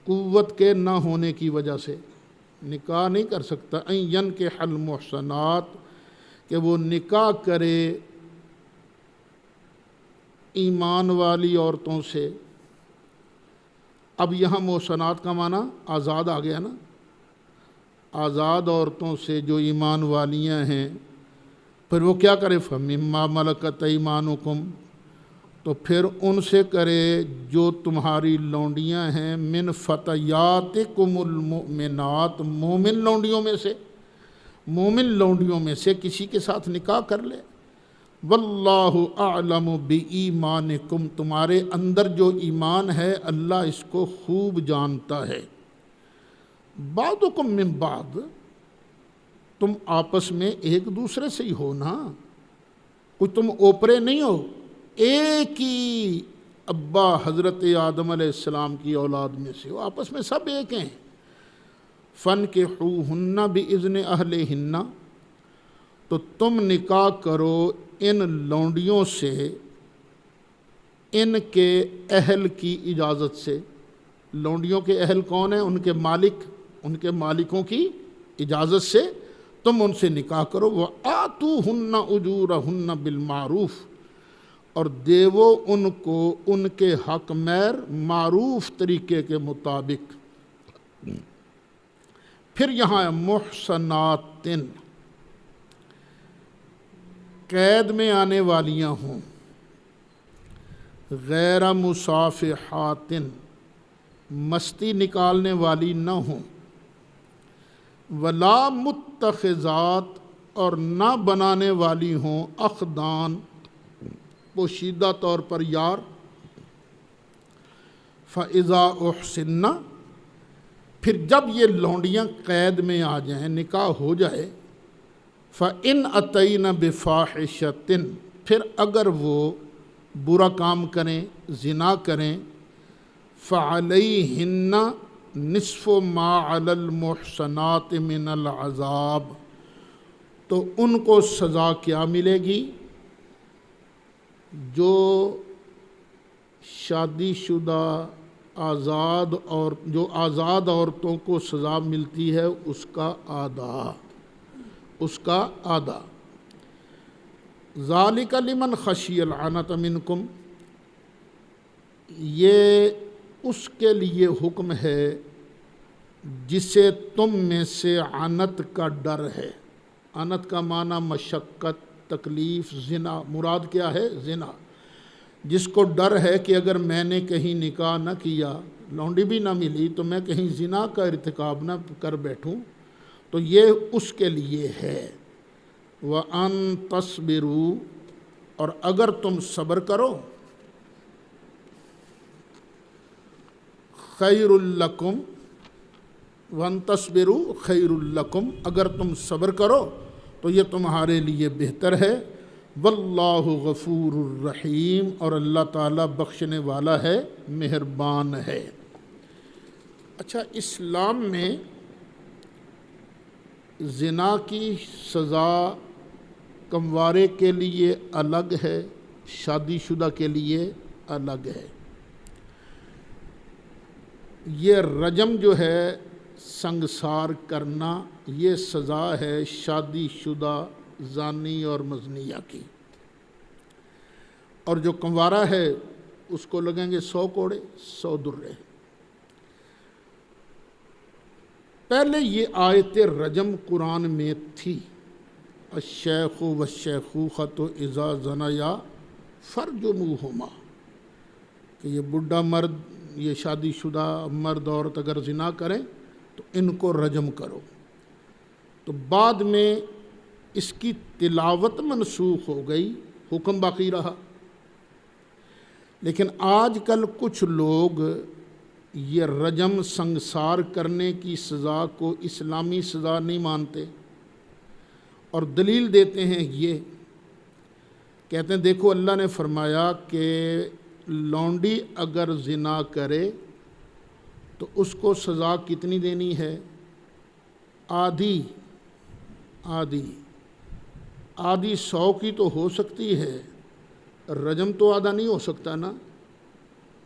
قوت کے نہ ہونے کی وجہ سے نکاح نہیں کر سکتا، ان ینکح المحصنات، کہ وہ نکاح کرے ایمان والی عورتوں سے۔ اب یہاں محصنات کا معنی آزاد آ گیا نا، آزاد عورتوں سے جو ایمان والیاں ہیں، پھر وہ کیا کرے؟ فَمِمَّا مَلَكَتْ أَيْمَانُكُمْ، تو پھر ان سے کرے جو تمہاری لونڈیاں ہیں، من فتیاتکم المؤمنات، مومن لونڈیوں میں سے، مومن لونڈیوں میں سے کسی کے ساتھ نکاح کر لے۔ واللہ اعلم بایمانکم، تمہارے اندر جو ایمان ہے اللہ اس کو خوب جانتا ہے۔ بعضکم من بعض، تم آپس میں ایک دوسرے سے ہی ہو نا، کوئی تم اوپرے نہیں ہو، ایک ہی ابا حضرت آدم علیہ السلام کی اولاد میں سے ہو، آپس میں سب ایک ہیں۔ فَانْكِحُوهُنَّ بِإِذْنِ أَهْلِهِنَّ، تو تم نکاح کرو ان لونڈیوں سے ان کے اہل کی اجازت سے۔ لونڈیوں کے اہل کون ہیں؟ ان کے مالک، ان کے مالکوں کی اجازت سے تم ان سے نکاح کرو۔ وَآتُوهُنَّ أُجُورَهُنَّ بِالْمَعْرُوفِ، اور دیو ان کو ان کے حق مہر معروف طریقے کے مطابق۔ پھر یہاں ہے محصنات، قید میں آنے والیاں ہوں، غیر مصافحات، مستی نکالنے والی نہ ہوں، ولا متخذات، اور نہ بنانے والی ہوں اخدان، پوشیدہ طور پر یار۔ فَإِذَا أُحْصِنَّ، پھر جب یہ لونڈیاں قید میں آ جائیں، نکاح ہو جائے، فَإِنْ أَتَيْنَ بِفَاحِشَةٍ، پھر اگر وہ برا کام کریں، زنا کریں، فَعَلَيْهِنَّ نِصْفُ مَا عَلَى الْمُحْصَنَاتِ مِنَ الْعَذَابِ، تو ان کو سزا کیا ملے گی؟ جو شادی شدہ آزاد، اور جو آزاد عورتوں کو سزا ملتی ہے اس کا آدھا، اس کا آدھا۔ ذالک لمن خشی العنت منکم، یہ اس کے لیے حکم ہے جسے تم میں سے عنت کا ڈر ہے۔ عنت کا معنی مشقت، تکلیف، زنا، مراد کیا ہے؟ زنا۔ جس کو ڈر ہے کہ اگر میں نے کہیں نکاح نہ کیا، لونڈی بھی نہ ملی، تو میں کہیں زنا کا ارتکاب نہ کر بیٹھوں، تو یہ اس کے لیے ہے۔ وَأَن تَصْبِرُوا، اور اگر تم صبر کرو، خَيْرٌ لَكُمْ، وَأَن تَصْبِرُوا خَيْرٌ لَكُمْ، اگر تم صبر کرو تو یہ تمہارے لیے بہتر ہے۔ واللہ غفور الرحیم، اور اللہ تعالیٰ بخشنے والا ہے، مہربان ہے۔ اچھا، اسلام میں زنا کی سزا کموارے کے لیے الگ ہے، شادی شدہ کے لیے الگ ہے۔ یہ رجم جو ہے سنگسار کرنا، یہ سزا ہے شادی شدہ زانی اور مزنیہ کی، اور جو کنوارا ہے اس کو لگیں گے 100 کوڑے 100 درے۔ پہلے یہ آیت رجم قرآن میں تھی، الشیخ والشیخوخۃ اذا زنیا فرجموہما، کہ یہ بڈھا مرد، یہ شادی شدہ مرد عورت اگر زنا کریں تو ان کو رجم کرو۔ تو بعد میں اس کی تلاوت منسوخ ہو گئی، حکم باقی رہا۔ لیکن آج کل کچھ لوگ یہ رجم سنگسار کرنے کی سزا کو اسلامی سزا نہیں مانتے، اور دلیل دیتے ہیں یہ کہتے ہیں دیکھو اللہ نے فرمایا کہ لونڈی اگر زنا کرے تو اس کو سزا کتنی دینی ہے؟ آدھی 100 کی تو ہو سکتی ہے، رجم تو آدھا نہیں ہو سکتا نا،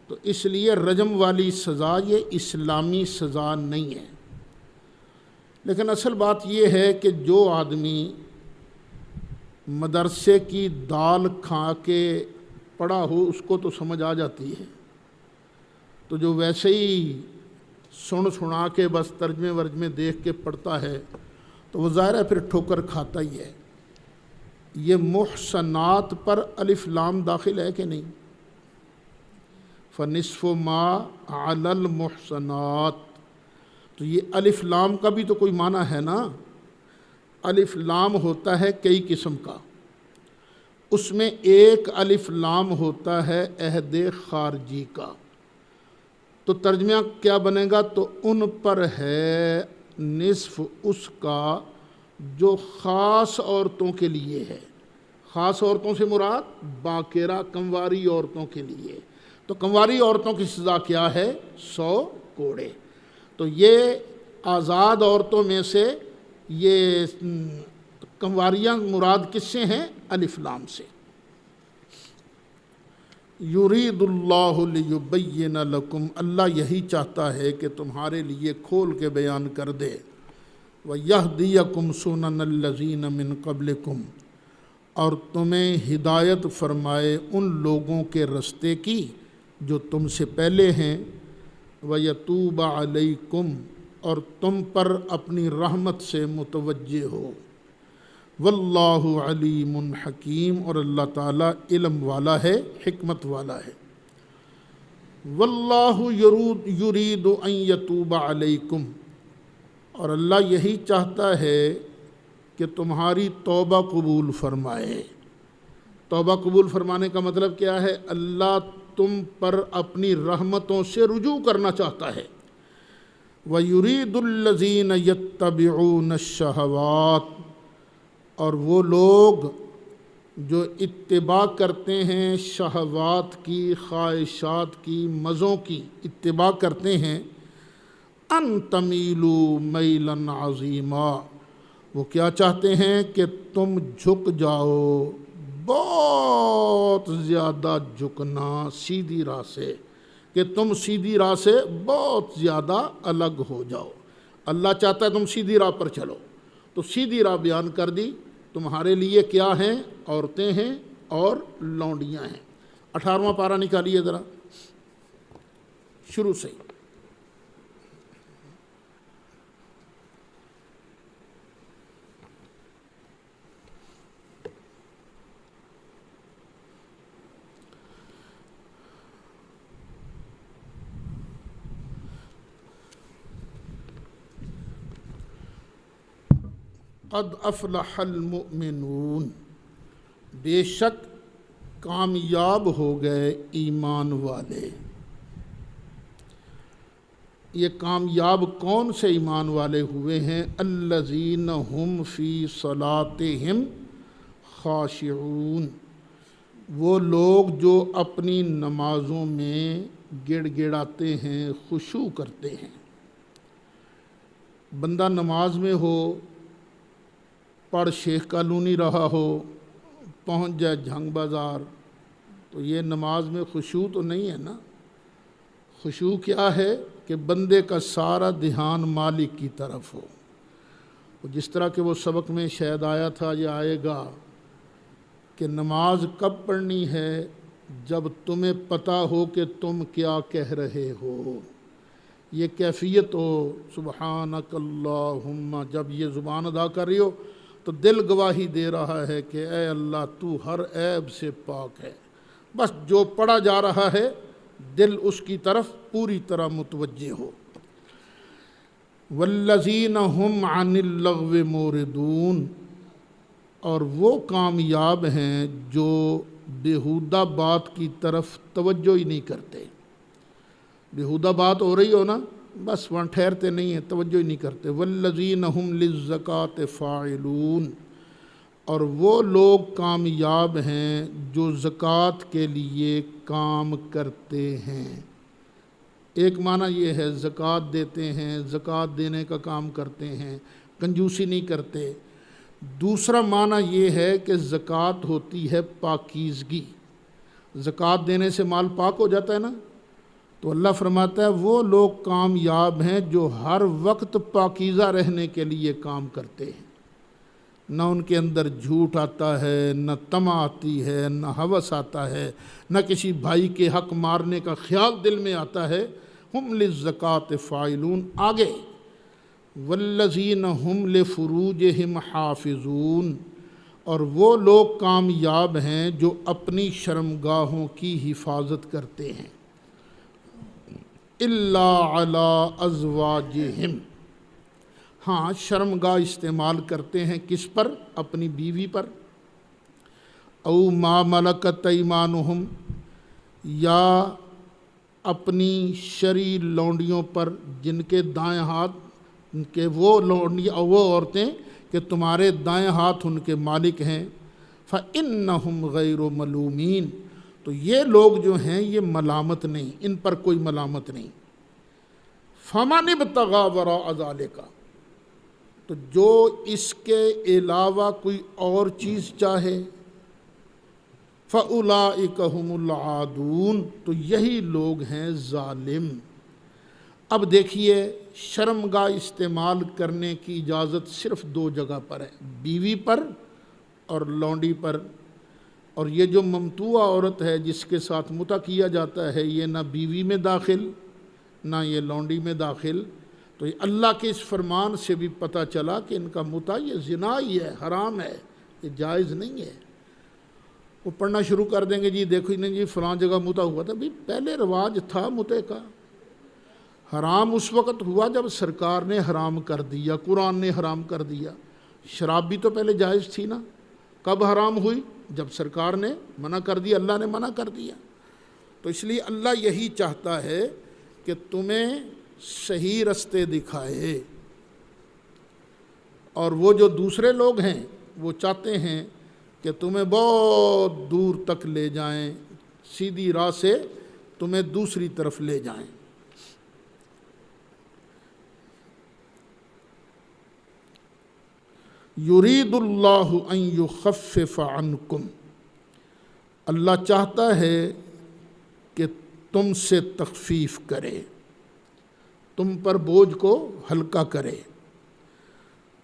تو اس لیے رجم والی سزا یہ اسلامی سزا نہیں ہے۔ لیکن اصل بات یہ ہے کہ جو آدمی مدرسے کی دال کھا کے پڑھا ہو اس کو تو سمجھ آ جاتی ہے، تو جو ویسے ہی سنا کے بس ترجمے ورجمے دیکھ کے پڑھتا ہے تو وہ ظاہر ہے پھر ٹھوکر کھاتا ہی ہے۔ یہ محسنات پر الف لام داخل ہے کہ نہیں؟ فنصف ما علی المحسنات، تو یہ الف لام کا بھی تو کوئی معنی ہے نا۔ الف لام ہوتا ہے کئی قسم کا، اس میں ایک الف لام ہوتا ہے عہد خارجی کا، تو ترجمہ کیا بنے گا؟ تو ان پر ہے نصف اس کا جو خاص عورتوں کے لیے ہے۔ خاص عورتوں سے مراد باقرہ کنواری عورتوں کے لیے، تو کنواری عورتوں کی سزا کیا ہے؟ 100 کوڑے۔ تو یہ آزاد عورتوں میں سے یہ کنواریاں مراد کس سے ہیں؟ الف لام سے۔ یرید اللہ لیبین لکم، اللہ یہی چاہتا ہے کہ تمہارے لیے کھول کے بیان کر دے، وَيَهْدِيَكُمْ سُنَنَ الَّذِينَ مِن قَبْلِكُمْ، اور تمہیں ہدایت فرمائے ان لوگوں کے رستے کی جو تم سے پہلے ہیں، وَيَتُوبَ عَلَيْكُمْ، اور تم پر اپنی رحمت سے متوجہ ہو، واللہ علیم حکیم، اور اللہ تعالیٰ علم والا ہے، حکمت والا ہے۔ واللہ یرید ان یتوب علیکم، اور اللہ یہی چاہتا ہے کہ تمہاری توبہ قبول فرمائے۔ توبہ قبول فرمانے کا مطلب کیا ہے؟ اللہ تم پر اپنی رحمتوں سے رجوع کرنا چاہتا ہے۔ وَيُرِيدُ الَّذِينَ يَتَّبِعُونَ الشَّهَوَاتِ، اور وہ لوگ جو اتباع کرتے ہیں شہوات کی، خواہشات کی، مزوں کی اتباع کرتے ہیں، ان تمیلوا میلا عظیما، وہ کیا چاہتے ہیں کہ تم جھک جاؤ، بہت زیادہ جھکنا سیدھی راہ سے، کہ تم سیدھی راہ سے بہت زیادہ الگ ہو جاؤ۔ اللہ چاہتا ہے تم سیدھی راہ پر چلو، تو سیدھی راہ بیان کر دی۔ تمہارے لیے کیا ہیں؟ عورتیں ہیں اور لونڈیاں ہیں۔ 18واں پارہ نکالیے ذرا شروع سے۔ قد افلح المؤمنون، بے شک کامیاب ہو گئے ایمان والے۔ یہ کامیاب کون سے ایمان والے ہوئے ہیں؟ الذین هم فی صلاتہم خاشعون، وہ لوگ جو اپنی نمازوں میں گڑ گڑاتے ہیں، خشوع کرتے ہیں۔ بندہ نماز میں ہو، پڑھ شیخ کالونی رہا ہو، پہنچ جائے جھنگ بازار، تو یہ نماز میں خشوع تو نہیں ہے نا۔ خشوع کیا ہے؟ کہ بندے کا سارا دھیان مالک کی طرف ہو۔ جس طرح کہ وہ سبق میں شاید آیا تھا، یہ آئے گا کہ نماز کب پڑھنی ہے؟ جب تمہیں پتہ ہو کہ تم کیا کہہ رہے ہو، یہ کیفیت ہو۔ سبحانک اللہم، جب یہ زبان ادا کر رہی ہو تو دل گواہی دے رہا ہے کہ اے اللہ تو ہر عیب سے پاک ہے۔ بس جو پڑھا جا رہا ہے دل اس کی طرف پوری طرح متوجہ ہو۔ والذین هم عن اللغو موردون، اور وہ کامیاب ہیں جو بیہودہ بات کی طرف توجہ ہی نہیں کرتے۔ بیہودہ بات ہو رہی ہو نا، بس وہاں ٹھہرتے نہیں ہیں، توجہ ہی نہیں کرتے۔ والذین هم للزکاۃ فاعلون، اور وہ لوگ کامیاب ہیں جو زکوٰۃ کے لیے کام کرتے ہیں۔ ایک معنی یہ ہے زکوٰۃ دیتے ہیں، زکوٰۃ دینے کا کام کرتے ہیں، کنجوسی نہیں کرتے۔ دوسرا معنی یہ ہے کہ زکوٰۃ ہوتی ہے پاکیزگی، زکوٰۃ دینے سے مال پاک ہو جاتا ہے نا، تو اللہ فرماتا ہے وہ لوگ کامیاب ہیں جو ہر وقت پاکیزہ رہنے کے لیے کام کرتے ہیں، نہ ان کے اندر جھوٹ آتا ہے، نہ طمع آتی ہے، نہ ہوس آتا ہے، نہ کسی بھائی کے حق مارنے کا خیال دل میں آتا ہے۔ ہم للزکوٰۃ فاعلون، آگے والذین ہم لفروجہم حافظون، اور وہ لوگ کامیاب ہیں جو اپنی شرمگاہوں کی حفاظت کرتے ہیں، الا علی ازواجہم، ہاں شرمگاہ استعمال کرتے ہیں کس پر؟ اپنی بیوی پر، او ما ملکت ایمانہم، یا اپنی شرعی لونڈیوں پر جن کے دائیں ہاتھ ان کے، وہ لونڈی وہ عورتیں کہ تمہارے دائیں ہاتھ ان کے مالک ہیں، فإنہم غیر ملومین، تو یہ لوگ جو ہیں یہ ملامت نہیں، ان پر کوئی ملامت نہیں۔ فمن ابتغی وراء ذلک، تو جو اس کے علاوہ کوئی اور چیز چاہے، فَأُولَٰئِكَ هُمُ الْعَادُونَ، تو یہی لوگ ہیں ظالم۔ اب دیکھیے شرمگاہ استعمال کرنے کی اجازت صرف دو جگہ پر ہے، بیوی پر اور لونڈی پر، اور یہ جو ممتوع عورت ہے جس کے ساتھ متع کیا جاتا ہے یہ نہ بیوی میں داخل نہ یہ لونڈی میں داخل۔ تو یہ اللہ کے اس فرمان سے بھی پتہ چلا کہ ان کا متع یہ زنا ہی ہے، حرام ہے، یہ جائز نہیں ہے۔ وہ پڑھنا شروع کر دیں گے، جی دیکھو نہیں جی فلاں جگہ متع ہوا تھا، بھی پہلے رواج تھا متع کا، حرام اس وقت ہوا جب سرکار نے حرام کر دیا، قرآن نے حرام کر دیا۔ شراب بھی تو پہلے جائز تھی نا، کب حرام ہوئی؟ جب سرکار نے منع کر دیا، اللہ نے منع کر دیا۔ تو اس لیے اللہ یہی چاہتا ہے کہ تمہیں صحیح رستے دکھائے، اور وہ جو دوسرے لوگ ہیں وہ چاہتے ہیں کہ تمہیں بہت دور تک لے جائیں، سیدھی راہ سے تمہیں دوسری طرف لے جائیں۔ یرید اللہ ان یخفف عنکم، اللہ چاہتا ہے کہ تم سے تخفیف کرے، تم پر بوجھ کو ہلکا کرے۔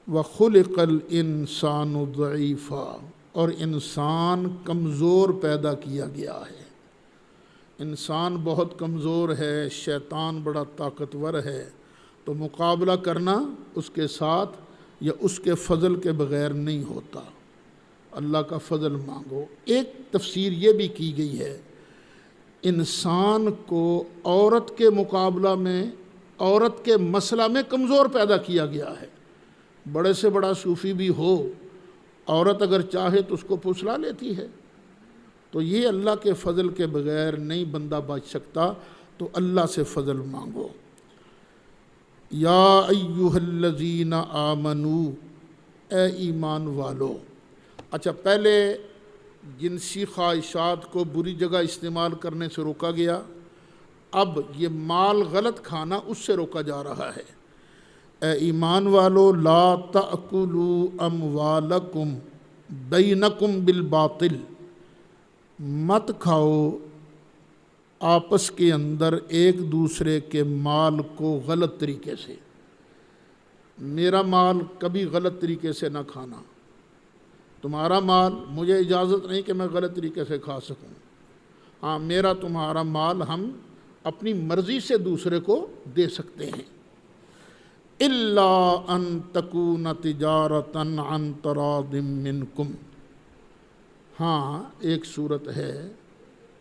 وَخُلِقَ الْإِنسَانُ ضَعِيفًا، اور انسان کمزور پیدا کیا گیا ہے، انسان بہت کمزور ہے، شیطان بڑا طاقتور ہے، تو مقابلہ کرنا اس کے ساتھ یا اس کے فضل کے بغیر نہیں ہوتا، اللہ کا فضل مانگو۔ ایک تفسیر یہ بھی کی گئی ہے، انسان کو عورت کے مقابلہ میں، عورت کے مسئلہ میں کمزور پیدا کیا گیا ہے۔ بڑے سے بڑا صوفی بھی ہو، عورت اگر چاہے تو اس کو پھسلا لیتی ہے، تو یہ اللہ کے فضل کے بغیر نہیں بندہ بچ سکتا، تو اللہ سے فضل مانگو۔ یا ایہا الذین آمنوا، اے ایمان والو۔ اچھا، پہلے جنسی خواہشات کو بری جگہ استعمال کرنے سے روکا گیا، اب یہ مال غلط کھانا اس سے روکا جا رہا ہے۔ اے ایمان والو، لا تأکلوا اموالکم بینکم بالباطل، مت کھاؤ آپس کے اندر ایک دوسرے کے مال کو غلط طریقے سے۔ میرا مال کبھی غلط طریقے سے نہ کھانا، تمہارا مال مجھے اجازت نہیں کہ میں غلط طریقے سے کھا سکوں۔ ہاں، میرا تمہارا مال ہم اپنی مرضی سے دوسرے کو دے سکتے ہیں۔ الا ان تکون تجارتا عن تراض منکم، ہاں ایک صورت ہے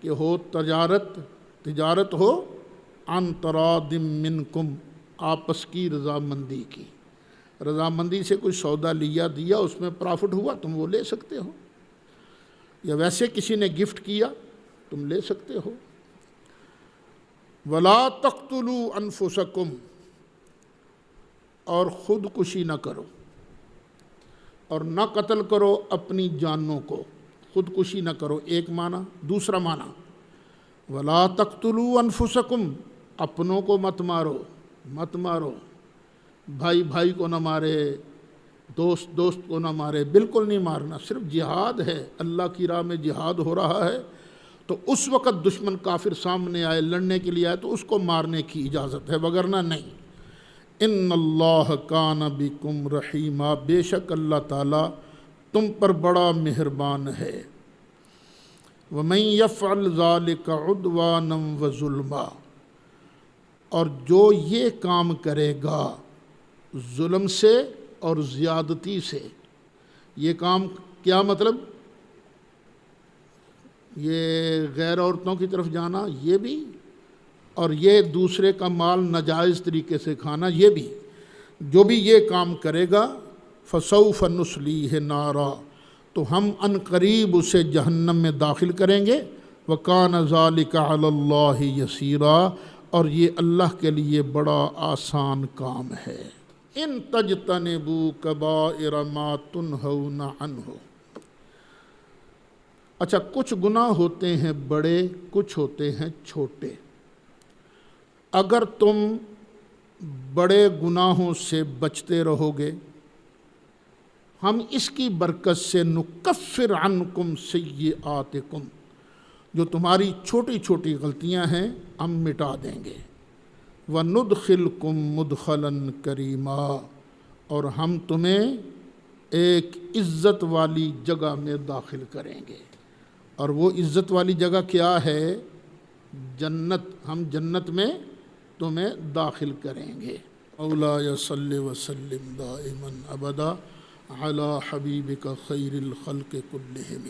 کہ ہو تجارت ہو عن تراض منکم، آپس کی رضامندی کی، رضامندی سے کوئی سودا لیا دیا، اس میں پرافٹ ہوا تم وہ لے سکتے ہو، یا ویسے کسی نے گفٹ کیا تم لے سکتے ہو۔ ولا تقتلوا انفسکم، اور خودکشی نہ کرو، اور نہ قتل کرو اپنی جانوں کو، خودکشی نہ کرو، ایک معنی۔ دوسرا معنی ولا تقتلوا انفسکم، اپنوں کو مت مارو، مت مارو، بھائی بھائی کو نہ مارے، دوست دوست کو نہ مارے، بالکل نہیں مارنا، صرف جہاد ہے، اللہ کی راہ میں جہاد ہو رہا ہے تو اس وقت دشمن کافر سامنے آئے، لڑنے کے لیے آئے تو اس کو مارنے کی اجازت ہے، وگرنہ نہیں۔ ان اللہ کان بکم رحیما، بے شک اللہ تعالیٰ تم پر بڑا مہربان ہے۔ ومن یفعل ذلک عدوانا وظلما، اور جو یہ کام کرے گا ظلم سے اور زیادتی سے، یہ کام کیا مطلب؟ یہ غیر عورتوں کی طرف جانا، یہ بھی، اور یہ دوسرے کا مال ناجائز طریقے سے کھانا، یہ بھی، جو بھی یہ کام کرے گا فسوف نصلیہ نارا، تو ہم ان قریب اسے جہنم میں داخل کریں گے۔ وکان ذلک علی اللہ یسیرا، اور یہ اللہ کے لیے بڑا آسان کام ہے۔ ان تجتنبوا کبائر ما تنہون عنہ، اچھا کچھ گناہ ہوتے ہیں بڑے، کچھ ہوتے ہیں چھوٹے۔ اگر تم بڑے گناہوں سے بچتے رہو گے، ہم اس کی برکت سے نکفر عنکم سیئاتکم، جو تمہاری چھوٹی چھوٹی غلطیاں ہیں ہم مٹا دیں گے۔ وندخلکم مدخلا کریما، اور ہم تمہیں ایک عزت والی جگہ میں داخل کریں گے، اور وہ عزت والی جگہ کیا ہے؟ جنت، ہم جنت میں تمہیں داخل کریں گے۔ مولایا صلی وسلم دائما ابدا علی حبیبک خیر الخلق کلہم۔